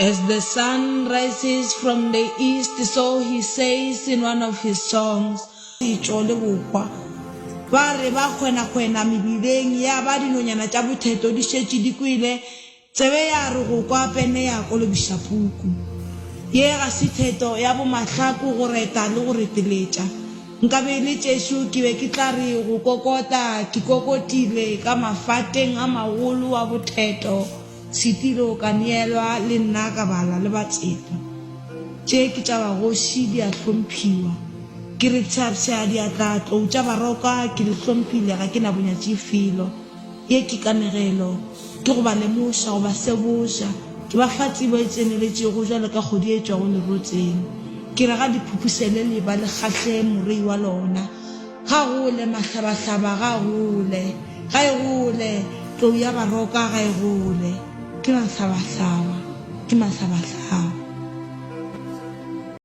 As the sun rises from the east, so he says in one of his songs, ba re ba khwena mebileng ya ba dinonyana tša botheto di šetše di kwele tsebe ya re go kwa pene ya kolobisha puku ye ga se theto ya bo mahlaku go reta le go reteletša nkabe le tšešo ke be ke tla re go kokota ke kokotile ka mafateng a magolo wa botheto setilo ka neelwa le nna ka bala le batsepa tše ke tša bagoši di a hlomphiwa ke re tšhapša diatla tlou tša baroka ke le hlompile ga ke na bonyatše filo ye ke kanegelo ke go ba lemoša go ba seboša ke ba fa tsebo e tseneletšego jwale ka kgodi e tšwago lerotseng ke re ga diphupusele le ba le kgahle morei wa lona ga gole mahlabahlaba ga gole ga e gole tlou ya baroka ga e gole ke mahlabahlaba